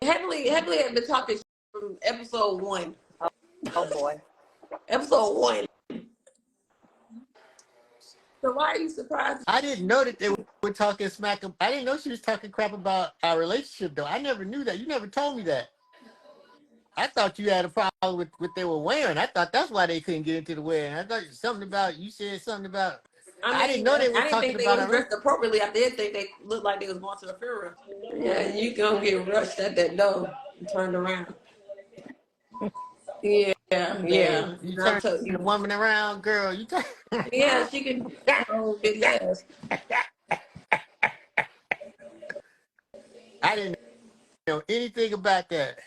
Heavily have been talking from episode 1. Oh boy. Episode 1. So why are you surprised? I didn't know that they were talking smack. I didn't know she was talking crap about our relationship, though. I never knew that. You never told me that. I thought you had a problem with what they were wearing. I thought that's why they couldn't get into the wedding. I thought something about you said something about. I didn't know they were I didn't talking think they about was our. dressed appropriately. I did think they looked like they was going to a funeral. Yeah, you gonna get rushed at that door and turned around. Yeah, yeah. You I'm turn telling the you. woman around, girl. You turn. Yeah, she can get yes. I didn't know anything about that.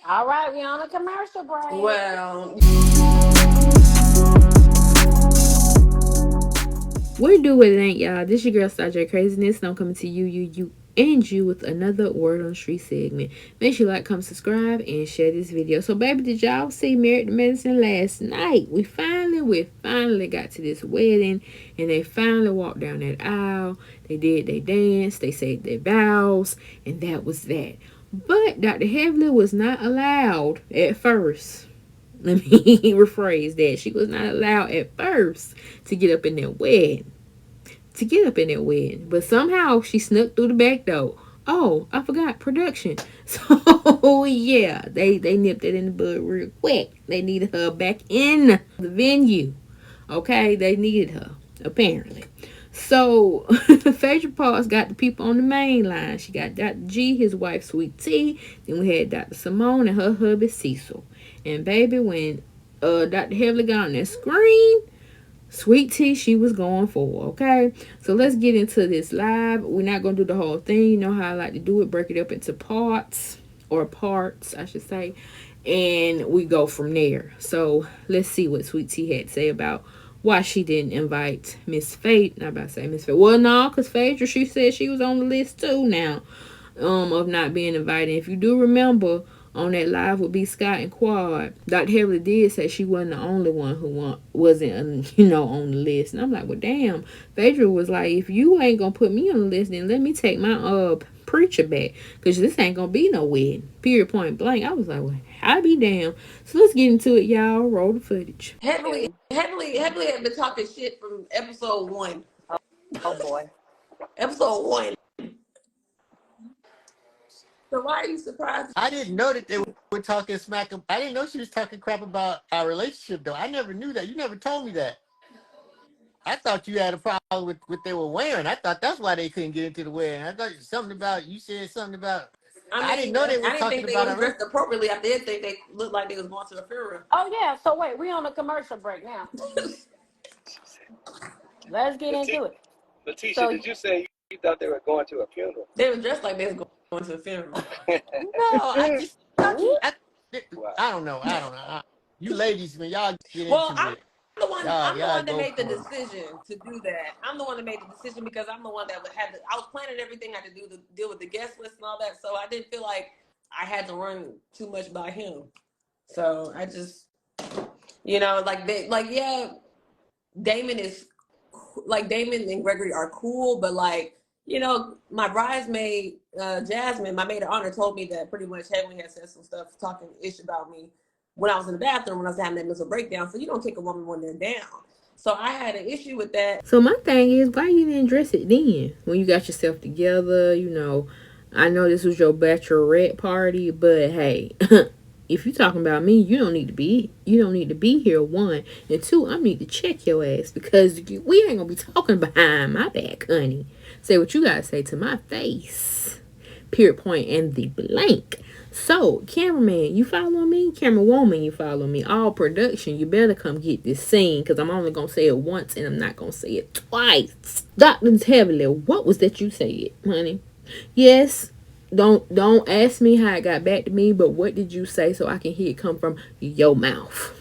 All right, we on a commercial break. Well, What it do with it ain't, y'all? This your girl Star J Craziness, and I'm coming to you, and you with another Word on the Street segment. Make sure you like, comment, subscribe, and share this video. So, baby, did y'all see Married to Medicine last night? We finally got to this wedding, and they finally walked down that aisle. They did their dance, they said their vows, and that was that. But Dr. Heavily was not allowed at first. Let me rephrase that. She was not allowed at first to get up in that wedding. But somehow she snuck through the back door. Oh, I forgot production. So yeah, they nipped it in the bud real quick. They needed her back in the venue. Okay, they needed her apparently. So Phaedra Parks got the people on the main line. She got Dr. G, his wife Sweet Tea. Then we had Dr. Simone and her hubby Cecil. And baby, when Dr. Heavily got on that screen, Sweet Tea, she was going for, okay? So let's get into this live. We're not going to do the whole thing. You know how I like to do it. Break it up into parts, I should say. And we go from there. So let's see what Sweet Tea had to say about why she didn't invite Miss Fate. Not about to say Miss Fate. Well, no, because Phaedra, she said she was on the list too now of not being invited. If you do remember, on that live with B. Scott and Quad, Dr. Heavily did say she wasn't the only one who wasn't, on the list. And I'm like, well, damn. Phaedra was like, if you ain't gonna put me on the list, then let me take my preacher back, because this ain't gonna be no wedding. Period, point blank. I was like, well, I be damn. So let's get into it, y'all. Roll the footage. heavily have been talking shit from episode 1. Oh boy. Episode 1. So why are you surprised? I didn't know that they were talking smack. I didn't know she was talking crap about our relationship, though. I never knew that. You never told me that. I thought you had a problem with what they were wearing. I thought that's why they couldn't get into the wedding. I thought something about you said something about. I didn't know they were I didn't talking think they about was our. dressed appropriately. I did think they looked like they was going to a funeral. Oh yeah. So wait, we on a commercial break now. Let's get into it. Lateasha, So- did you say you thought they were going to a funeral? They were dressed like they was going to a funeral. No, I just thought you. Wow. I don't know. You ladies, man, y'all get Well, into I'm it. the one. Y'all- I'm the y'all one that go made the for it. decision to do that. I'm the one that made the decision because I'm the one that had to. I was planning everything I had to do to deal with the guest list and all that. So I didn't feel like I had to run too much by him. So I just, yeah, Damon is like Damon and Gregory are cool, but like, my bridesmaid, Jasmine, my maid of honor, told me that pretty much Heavenly had said some stuff talking ish about me when I was in the bathroom when I was having that mental breakdown. So you don't kick a woman when they're down. So I had an issue with that. So my thing is, why you didn't dress it then? When you got yourself together, I know this was your bachelorette party, but hey, if you talking about me, you don't need to be here, one. And two, I need to check your ass, because we ain't gonna be talking behind my back, honey. Say what you gotta say to my face. Period, point, and the blank. So, cameraman, you follow me? Camerawoman, you follow me? All production, you better come get this scene, because I'm only going to say it once and I'm not going to say it twice. Dr. Heavily, what was that you said, honey? Yes, don't ask me how it got back to me, but what did you say so I can hear it come from your mouth?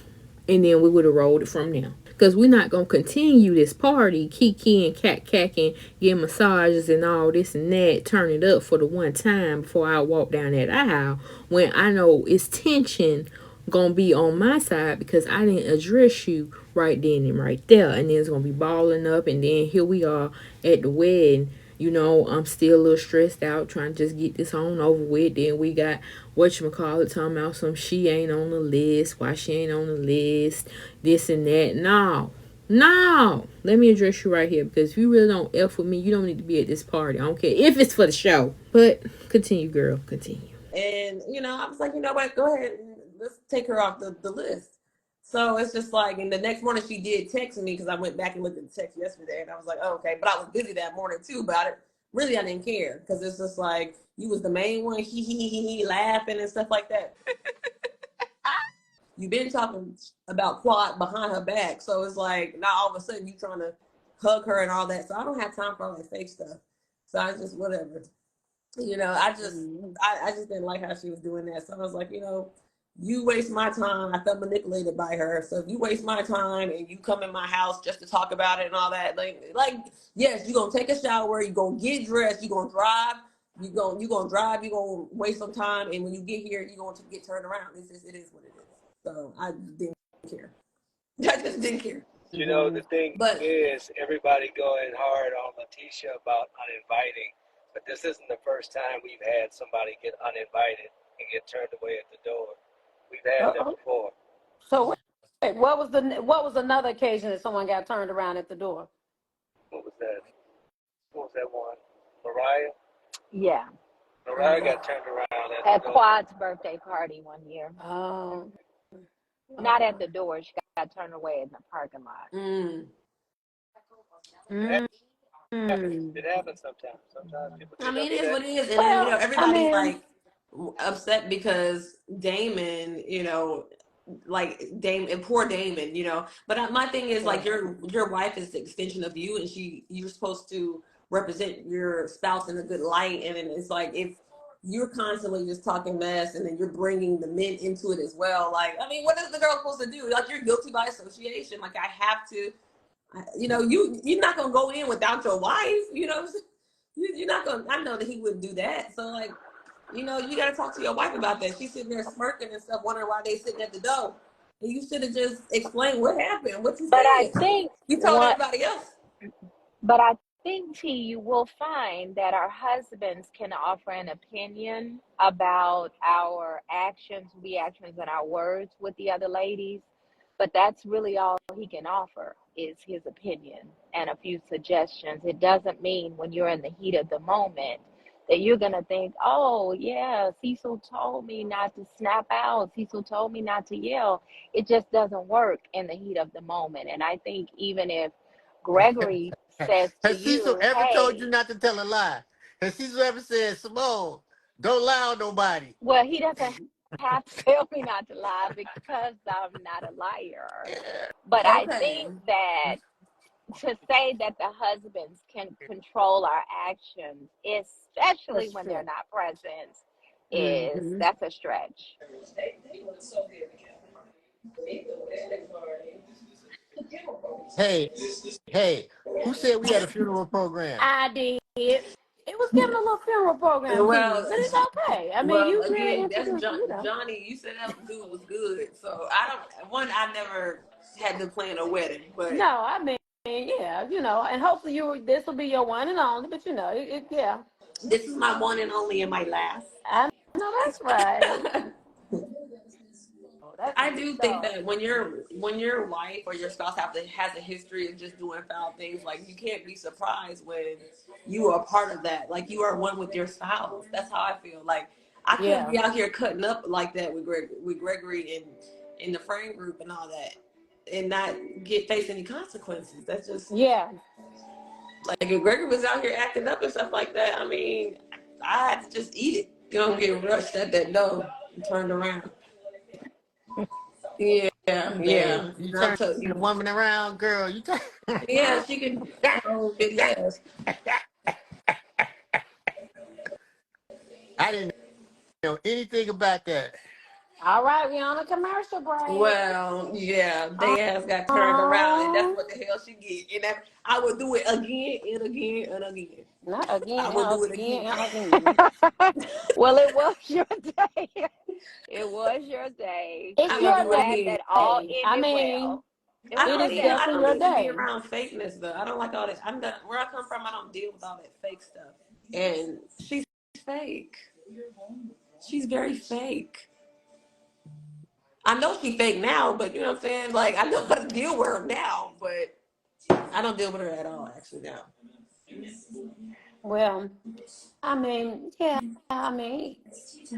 And then we would have rolled it from there. Because we're not going to continue this party, kiki and cat-cacking, getting massages and all this and that, turn it up for the one time before I walk down that aisle, when I know it's tension going to be on my side because I didn't address you right then and right there. And then it's going to be balling up, and then here we are at the wedding, I'm still a little stressed out trying to just get this on over with. Then we got whatchamacallit talking about some she ain't on the list, why she ain't on the list, this and that. No. No. Let me address you right here, because if you really don't F with me, you don't need to be at this party. I don't care if it's for the show. But continue, girl. Continue. And I was like, you know what, go ahead and let's take her off the list. So it's just like, and the next morning she did text me, because I went back and looked at the text yesterday, and I was like, oh, okay. But I was busy that morning too about it. Really, I didn't care, because it's just like, you was the main one, he laughing and stuff like that. You've been talking about Quad behind her back, so it's like now all of a sudden you trying to hug her and all that. So I don't have time for all that fake stuff. So I just whatever. I just didn't like how she was doing that. So I was like, you waste my time. I felt manipulated by her. So if you waste my time and you come in my house just to talk about it and all that, like yes, you're gonna take a shower, you're gonna get dressed, you're gonna drive, you're gonna drive, you're gonna waste some time, and when you get here, you're going to get turned around. It is what it is. So I didn't care. I just didn't care. The thing But is, everybody going hard on Lateasha about uninviting, but this isn't the first time we've had somebody get uninvited and get turned away at the door. We've had that before. So wait, what was another occasion that someone got turned around at the door? What was that? What was that one? Mariah? Yeah. Mariah got turned around At Quad's birthday party one year. Oh. Not at the door. She got turned away in the parking lot. It happens sometimes. Sometimes people I mean, it is what it is, and Well, then everybody's like upset because Damon, like Damon and poor Damon, But my thing is like your wife is the extension of you, and you're supposed to represent your spouse in a good light, and then it's like if you're constantly just talking mess, and then you're bringing the men into it as well. Like, I mean, what is the girl supposed to do? Like, you're guilty by association. Like, I have to. You're not gonna go in without your wife. You're not gonna. I know that he wouldn't do that. So like, you gotta talk to your wife about that. She's sitting there smirking and stuff, wondering why they sitting at the door. And you should have just explained what happened, what you But said. I think You told everybody else. But I think, T, you will find that our husbands can offer an opinion about our actions, reactions, and our words with the other ladies. But that's really all he can offer is his opinion and a few suggestions. It doesn't mean when you're in the heat of the moment that you're going to think, oh, yeah, Cecil told me not to snap out. Cecil told me not to yell. It just doesn't work in the heat of the moment. And I think even if Gregory says to Has Cecil you, ever told you hey, not to tell a lie? Has Cecil ever said, Simone, don't lie on nobody? well, he doesn't have to tell me not to lie because I'm not a liar. But I Okay. think that to say that the husbands can control our actions, especially when they're not present, that's a stretch. Hey, hey, who said we had a funeral program? I did. It was giving a little funeral program to me, but it's okay. I mean, you really Again, that's introduced, Johnny. You said that dude was good, so I never had to plan a wedding, but No, I mean, yeah, and hopefully this will be your one and only. But yeah, this is my one and only and my last. I know that's right. Oh, that's I good do think stuff. that when your wife or your spouse has a history of just doing foul things, like you can't be surprised when you are a part of that. Like you are one with your spouse. That's how I feel. Like I can't Yeah, be out here cutting up like that with Gregory and in the friend group and all that, and not face any consequences. That's just yeah. like if Gregory was out here acting up and stuff like that. I mean, I had to just eat it. You don't get rushed at that door and turned around. Yeah, Hey, yeah. you And I'll turn tell the you. woman around, girl. You turn. Yeah, she can. Oh, big ass. I didn't know anything about that. All right, we on a commercial break. Well, yeah, they ass got turned around, and that's Um, what the hell she get. And I would do it again and again and again. Not again, I would do and it again, again. and again. Well, it was your day. It was your day. It's I We would are your do it glad again. that all day. I ended mean, well. It I was It her don't is even. day. I definitely don't your need to be day. around fakeness though. I don't like all this. I'm the where I come from. I don't deal with all that fake stuff. And she's fake. She's very fake. I know she's fake now, but you know what I'm saying. Like I know how to deal with her now, but I don't deal with her at all actually now. Well, I mean, yeah, I mean,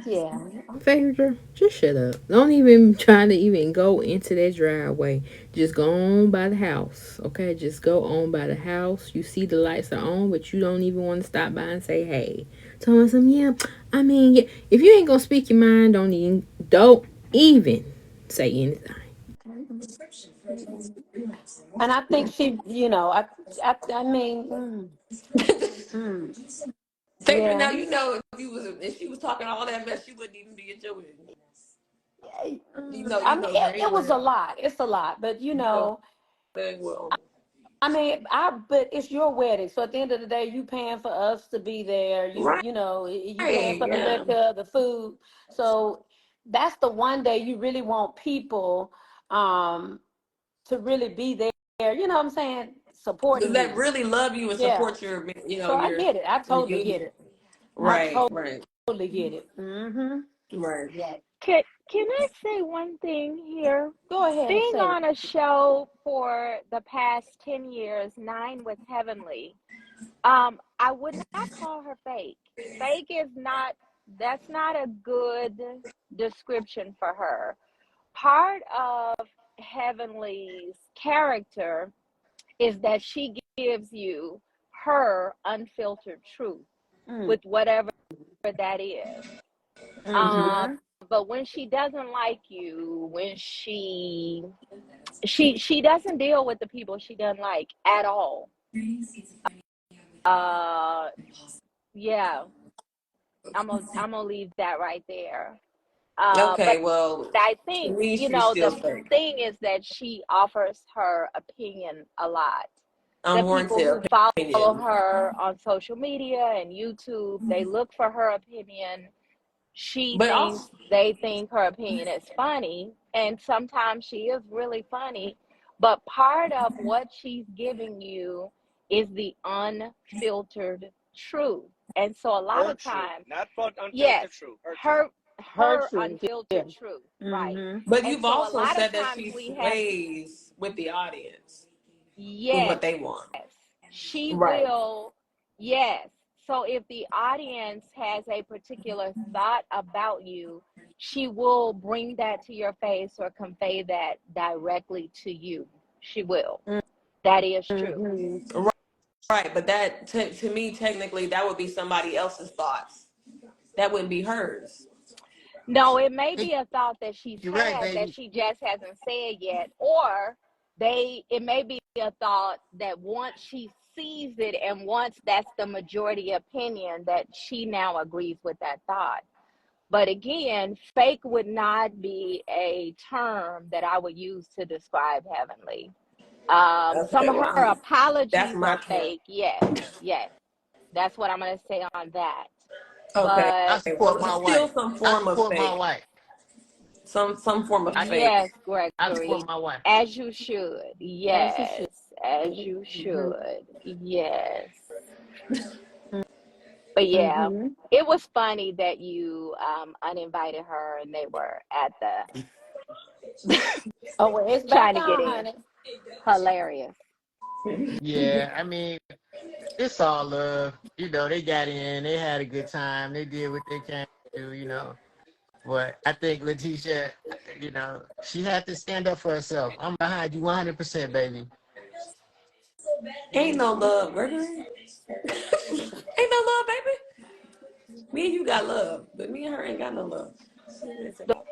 yeah. Phaedra, just shut up. Don't even try to even go into that driveway. Just go on by the house, okay? Just go on by the house. You see the lights are on, but you don't even want to stop by and say hey. Tell them, yeah. I mean, yeah. If you ain't gonna speak your mind, don't even say anything. And I think she, I mean, mm, Phaedra, now yeah. you know if she was talking all that mess, she wouldn't even be at your wedding. I You mean, know it, very it was a well. lot. It's a lot, but You know very well. I mean, but it's your wedding, so at the end of the day, you paying for us to be there. Right. You paying for the Yeah. liquor, the food. So that's the one day you really want people um, to really be there. You know what I'm saying? Supporting That you. really love you and Yeah. support your So I get it. I your totally get union. it. I Right, right, totally get it. Mm-hmm. right. Yeah. Can I say one thing here? Go ahead and Being say it. on a show for the past 10 years, 9 with Heavenly, I would not call her fake. Fake is not, that's not a good description for her. Part of Heavenly's character is that she gives you her unfiltered truth Mm. with whatever that is. Um, Mm-hmm. but when she doesn't like you, when she doesn't deal with the people she doesn't like at all. Uh, yeah, I'm gonna leave that right there. But Okay, well, I to think, me, she's the still fake. thing is that she offers her opinion a lot. The people Unwarranted who follow opinion. her on social media and YouTube, they look for her opinion. She But thinks also, they think her opinion is funny, and sometimes she is really funny, but part of what she's giving you is the unfiltered truth. And so a lot Her of truth, times, not yes, unfiltered truth. Her truth. her Her her truth. Yeah. unfiltered truth, right? Mm-hmm. but And you've so a also lot of said that times she we have, sways with the audience with yes, what they want. she Right. will, yes. So if the audience has a particular thought about you, she will bring that to your face or convey that directly to you. She will. That is true. Mm-hmm. Right. But that, to me, technically, that would be somebody else's thoughts. That wouldn't be hers. No, it may I think be a thought that she's you're right, had that baby. she just hasn't said yet, or it may be a thought that once she sees it and once that's the majority opinion that she now agrees with that thought. But again, fake would not be a term that I would use to describe Heavenly. Some Okay. of Well, her that's apologies my are camp. fake. Yes, yes. That's what I'm going to say on that. Okay. I But Well, support my it's still wife. some I form of support my fake. wife. Some form of fake. yes, I Gregory, support my wife. as you should. As you should. Yes, as you Mm-hmm. should. Yes. But yeah, Mm-hmm. it was funny that you uninvited her and they were at the Oh, well, it's back trying to get on, in. honey. Hilarious. Yeah, I mean, it's all love. They got in, they had a good time, they did what they can do. But I think Lateasha, she had to stand up for herself. I'm behind you 100%, baby. Ain't no love, Gregory. Ain't no love, baby. Me and you got love, but me and her ain't got no love. What is it about?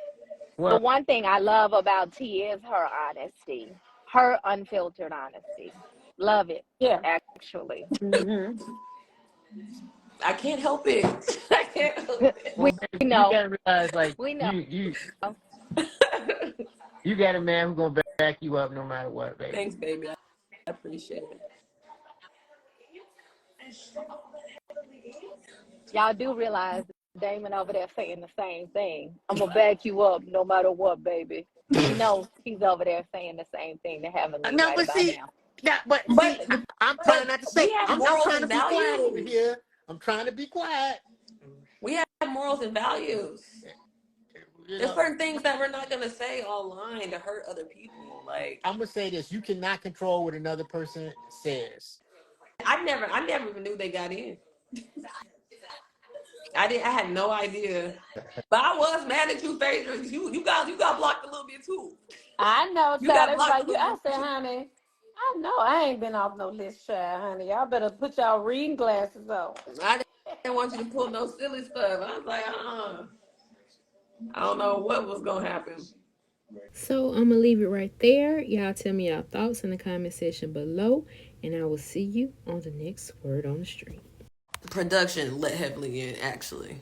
The Well, one thing I love about T is her honesty, her unfiltered honesty. Love it, Yeah. actually. Mm-hmm. I can't help it. I can't help we well, baby, you know. gotta realize, like, We know. it. you got a man who's gonna back you up no matter what, baby. Thanks, baby. I appreciate it. Y'all do realize Damon over there saying the same thing. I'm gonna back you up no matter what, baby. You know he's over there saying the same thing to Heavenly No, right but about see, now. but see, But I'm but trying not to say. we have I'm morals trying and to be quiet over values. here. I'm trying to be quiet. We have morals and values. You There's know, certain things that we're not gonna say online to hurt other people. Like I'm gonna say this: you cannot control what another person says. I never even knew they got in. I had no idea. But I was mad at you, Phaedra. You got blocked a little bit too. I know, You child. got They was blocked a like, you. little I bit said, too. honey, I know I ain't been off no list, child, honey. Y'all better put y'all reading glasses on. I didn't want you to pull no silly stuff. I was like, I don't know what was gonna happen. So I'm gonna leave it right there. Y'all tell me y'all thoughts in the comment section below, and I will see you on the next word on the street. Production let heavily in, actually.